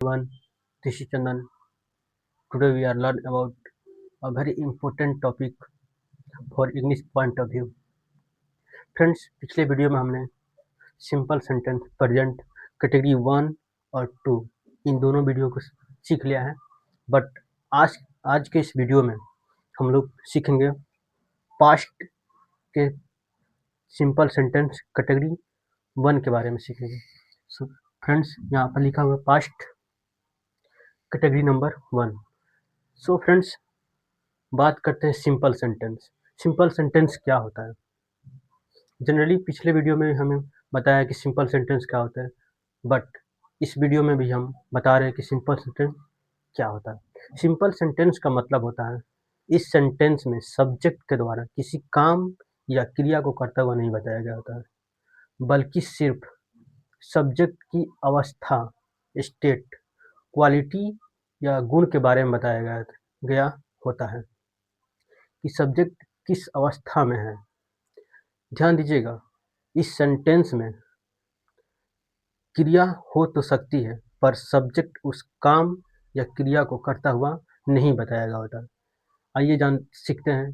Everyone, this is Chandan. Today we are learn about a very important topic for English point of view. Friends, पिछले video में हमने simple sentence present category 1 और 2 इन दोनों video को सीख लिया है। बट आज आज के इस वीडियो में हम लोग सीखेंगे पास्ट के सिंपल सेंटेंस कैटेगरी 1 के बारे में सीखेंगे। सो फ्रेंड्स, यहाँ पर लिखा हुआ past category number 1। So friends, बात करते हैं सिंपल सेंटेंस। सिंपल सेंटेंस क्या होता है? जनरली पिछले वीडियो में हमें बताया कि सिंपल सेंटेंस क्या होता है, बट इस वीडियो में भी हम बता रहे हैं कि सिंपल सेंटेंस क्या होता है। सिंपल सेंटेंस का मतलब होता है इस सेंटेंस में सब्जेक्ट के द्वारा किसी काम या क्रिया को करता हुआ नहीं बताया गया होता है, बल्कि सिर्फ सब्जेक्ट की अवस्था, स्टेट, क्वालिटी या गुण के बारे में बताया गया होता है कि सब्जेक्ट किस अवस्था में है। ध्यान दीजिएगा, इस सेंटेंस में क्रिया हो तो सकती है, पर सब्जेक्ट उस काम या क्रिया को करता हुआ नहीं बताया गया होता। आइए सीखते हैं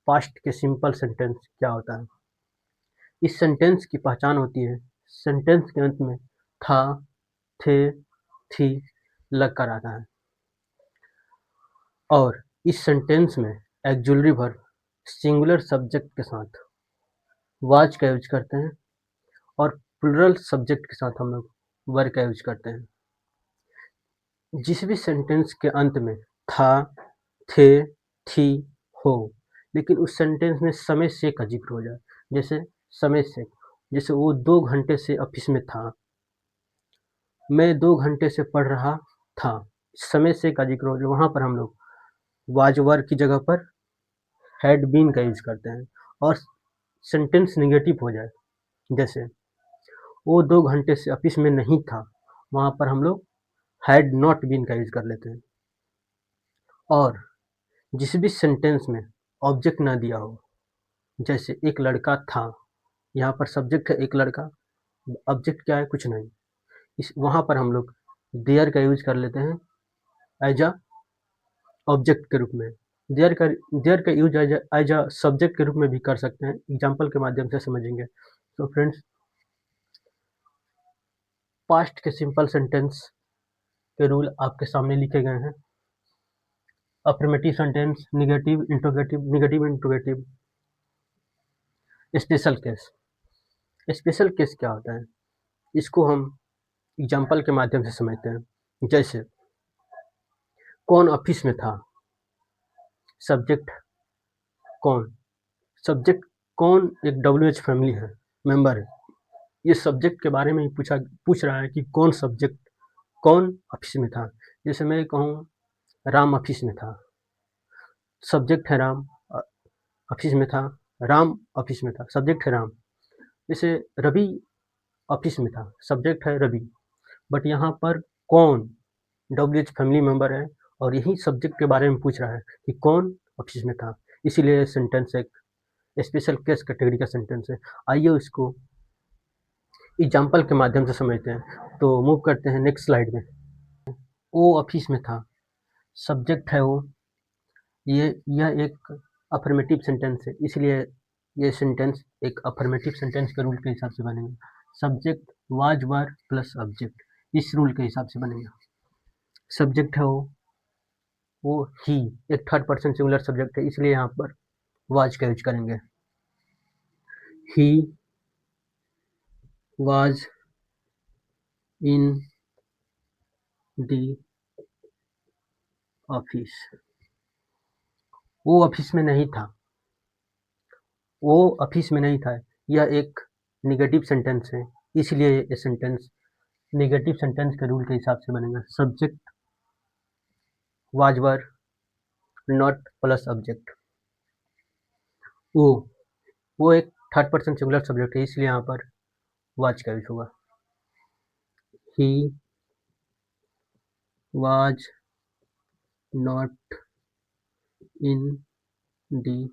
पास्ट के सिंपल सेंटेंस क्या होता है। इस सेंटेंस की पहचान होती है सेंटेंस के अंत में था, थे, थी लगकर आता है, और इस सेंटेंस में ऑक्सिलरी वर्ब सिंगुलर सब्जेक्ट के साथ वाज का यूज करते हैं और प्लूरल सब्जेक्ट के साथ हम लोग वर का यूज करते हैं। जिस भी सेंटेंस के अंत में था, थे, थी हो, लेकिन उस सेंटेंस में समय से का जिक्र हो जाए, जैसे समय से, जैसे वो 2 घंटे से ऑफिस में था, मैं 2 घंटे से पढ़ रहा था, समय से का जिक्र हो जाए, वहाँ पर हम लोग वाज वर की जगह पर हैड बीन का यूज करते हैं। और सेंटेंस निगेटिव हो जाए, जैसे वो 2 घंटे से ऑफिस में नहीं था, वहाँ पर हम लोग हैड नॉट बीन का यूज कर लेते हैं। और जिस भी सेंटेंस में ऑब्जेक्ट ना दिया हो, जैसे एक लड़का था, यहाँ पर सब्जेक्ट है एक लड़का, ऑब्जेक्ट क्या है? कुछ नहीं। वहाँ पर हम लोग देयर का यूज कर लेते हैं एज अ ऑब्जेक्ट के रूप में। देयर का यूज एज अ सब्जेक्ट के रूप में भी कर सकते हैं, एग्जाम्पल के माध्यम से समझेंगे। तो फ्रेंड्स, पास्ट के सिंपल सेंटेंस के रूल आपके सामने लिखे गए हैं। Affirmative sentence, negative, interrogative, special case. Special case क्या होता है? इसको हम एग्जाम्पल के माध्यम से समझते हैं। जैसे कौन ऑफिस में था, सब्जेक्ट कौन, सब्जेक्ट कौन एक WH फैमिली है, मेंबर है, ये सब्जेक्ट के बारे में ही पूछ रहा है कि कौन ऑफिस में था। जैसे मैं कहूँ राम ऑफिस में था, सब्जेक्ट है राम, ऑफिस में था, राम ऑफिस में था, सब्जेक्ट है राम। जैसे रवि ऑफिस में था, सब्जेक्ट है रवि, बट यहाँ पर कौन WH फैमिली मेंबर है और यही सब्जेक्ट के बारे में पूछ रहा है कि कौन ऑफिस में था, इसीलिए सेंटेंस एक स्पेशल केस कैटेगरी का सेंटेंस है। आइए उसको एग्जाम्पल के माध्यम से समझते हैं। तो मूव करते हैं नेक्स्ट स्लाइड में। वो ऑफिस में था, सब्जेक्ट है वो, यह एक अफर्मेटिव सेंटेंस है, इसलिए ये सेंटेंस एक अफर्मेटिव सेंटेंस के रूल के हिसाब से बनेगा। Subject was were plus object, इस रूल के हिसाब से बनेगा। सब्जेक्ट है वो ही, एक थर्ड पर्सन सिंगुलर सब्जेक्ट है, इसलिए यहाँ पर वाज का यूज करेंगे। He was in the office, वो ऑफिस में नहीं था, वो ऑफिस में नहीं था, यह एक निगेटिव सेंटेंस है, इसलिए ये सेंटेंस निगेटिव सेंटेंस के रूल के हिसाब से बनेगा। Subject was were not plus object, वो एक थर्ड पर्सन सिंगुलर सब्जेक्ट है, इसलिए यहाँ पर वाज का यूज होगा। He was not in the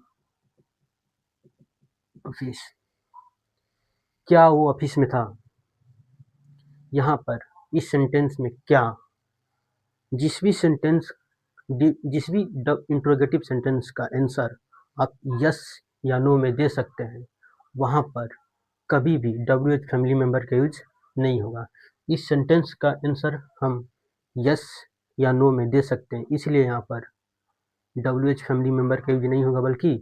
office, क्या वो ऑफिस में था? यहाँ पर इस सेंटेंस में क्या जिस भी इंट्रोगेटिव सेंटेंस का आंसर आप यस या नो में दे सकते हैं, वहाँ पर कभी भी WH फैमिली मेंबर का यूज नहीं होगा। इस सेंटेंस का आंसर हम यस या नो में दे सकते हैं, इसलिए यहाँ पर WH फैमिली मेंबर का यूज नहीं होगा, बल्कि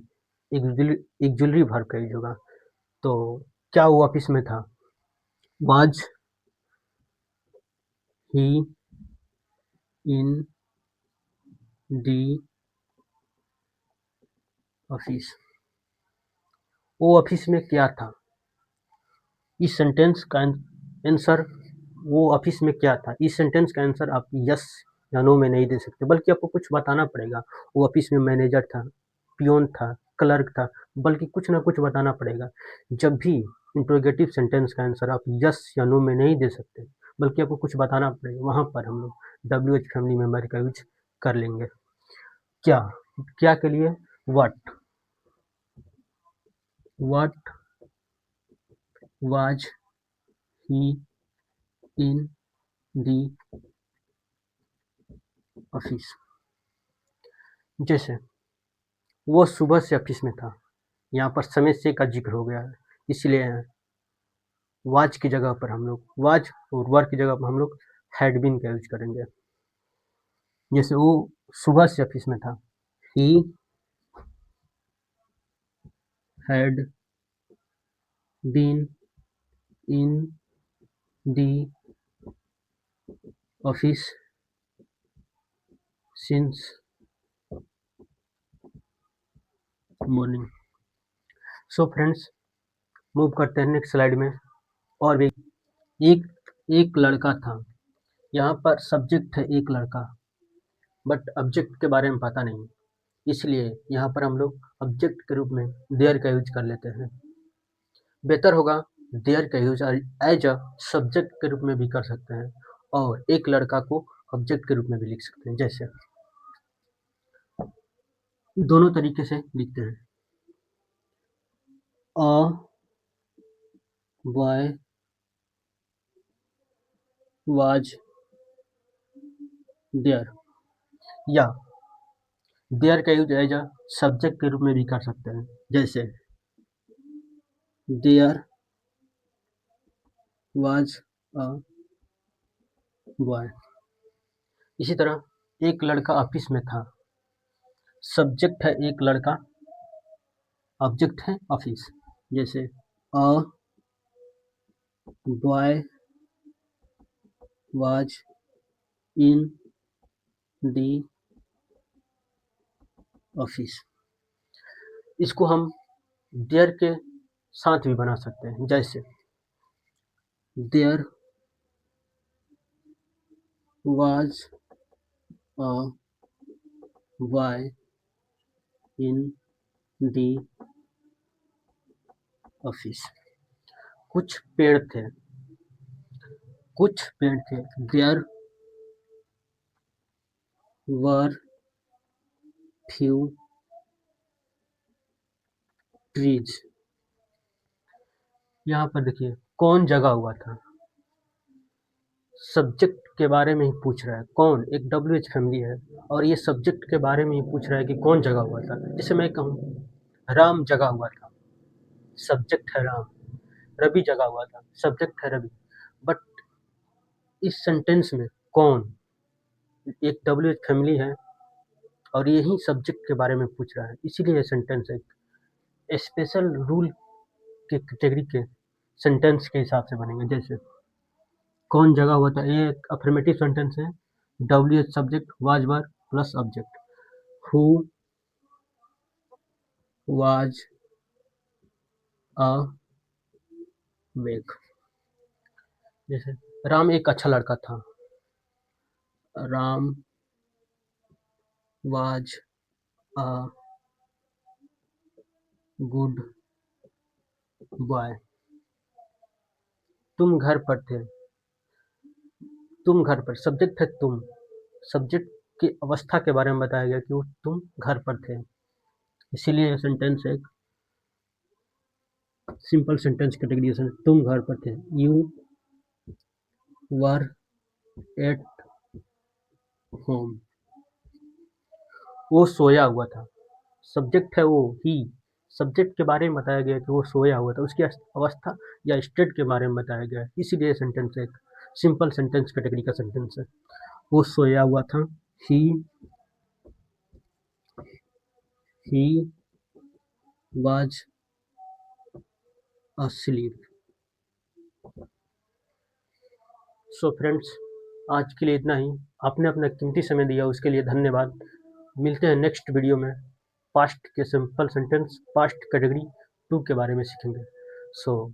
ऑक्सिलरी वर्ब का यूज होगा। तो क्या वो ऑफिस में था? Was he in the office? वो ऑफिस में क्या था? इस सेंटेंस का आंसर वो ऑफिस में क्या था, इस सेंटेंस का आंसर आप यस या नो में नहीं दे सकते, बल्कि आपको कुछ बताना पड़ेगा। वो ऑफिस में मैनेजर था, पियोन था, क्लर्क था, बल्कि कुछ ना कुछ बताना पड़ेगा। जब भी इंट्रोगेटिव सेंटेंस का आंसर आप यस या नो में नहीं दे सकते, बल्कि आपको कुछ बताना पड़ेगा, वहाँ पर हम लोग WH फैमिली मेंबर का यूज कर लेंगे। क्या क्या के लिए? What was he in the office? जैसे वो सुबह से ऑफिस में था, यहाँ पर समय से का जिक्र हो गया है, इसलिए वाज की जगह पर हम लोग वाज और वर की जगह पर हम लोग हैड बीन का यूज करेंगे। जैसे वो सुबह से ऑफिस में था, he had been in the office since morning. So friends, move करते हैं नेक्स्ट स्लाइड में। और भी एक एक लड़का था, यहाँ पर सब्जेक्ट है एक लड़का, बट ऑब्जेक्ट के बारे में पता नहीं, इसलिए यहाँ पर हम लोग ऑब्जेक्ट के रूप में देयर का यूज कर लेते हैं। बेहतर होगा देयर का यूज एज अ सब्जेक्ट के रूप में भी कर सकते हैं, और एक लड़का को ऑब्जेक्ट के रूप में भी लिख सकते हैं। जैसे दोनों तरीके से लिखते हैं। अ बॉय वाज देयर, या देयर का यूज एज अ सब्जेक्ट के रूप में भी कर सकते हैं। जैसे देयर वाज अ बॉय। इसी तरह एक लड़का ऑफिस में था, सब्जेक्ट है एक लड़का, ऑब्जेक्ट है ऑफिस। जैसे a boy was in the office. इसको हम देयर के साथ भी बना सकते हैं। जैसे there was a boy in the office. कुछ पेड़ थे, देयर वर फ्यू ट्रीज। यहाँ पर देखिए कौन जगा हुआ था, सब्जेक्ट के बारे में ही पूछ रहा है। कौन, एक WH फैमिली है और ये सब्जेक्ट के बारे में ही पूछ रहा है कि कौन जगा हुआ था। जैसे मैं कहूँ राम जगा हुआ था, सब्जेक्ट है राम। रवि जगा हुआ था, सब्जेक्ट है रवि। बट इस सेंटेंस में कौन, एक WH फैमिली है और यही सब्जेक्ट के बारे में पूछ रहा है, इसीलिए ये सेंटेंस एक स्पेशल रूल के कैटेगरी के सेंटेंस के हिसाब से बनेंगे। जैसे कौन जगह हुआ था, ये एक अफर्मेटिव सेंटेंस है। WH subject, was were plus object. Who was awake. जैसे राम एक अच्छा लड़का था, Ram was a good boy. तुम घर पर थे, तुम घर पर, सब्जेक्ट है तुम, सब्जेक्ट की अवस्था के बारे में बताया गया कि वो तुम घर पर थे, इसीलिए ये सेंटेंस एक सिंपल सेंटेंस कैटेगरी है। तुम घर पर थे, यू वर एट होम। वो सोया हुआ था। सब्जेक्ट है वो ही। सब्जेक्ट के बारे में बताया गया कि वो सोया हुआ था, उसकी अवस्था या स्टेट के बारे में बताया गया है, इसीलिए सेंटेंस एक सिंपल सेंटेंस कैटेगरी का सेंटेंस है। वो सोया हुआ था। He he was asleep। So friends, आज के लिए इतना ही। आपने अपना कीमती समय दिया, उसके लिए धन्यवाद। मिलते हैं नेक्स्ट वीडियो में। पास्ट के सिंपल सेंटेंस, पास्ट कैटेगरी 2 के बारे में सीखेंगे। सो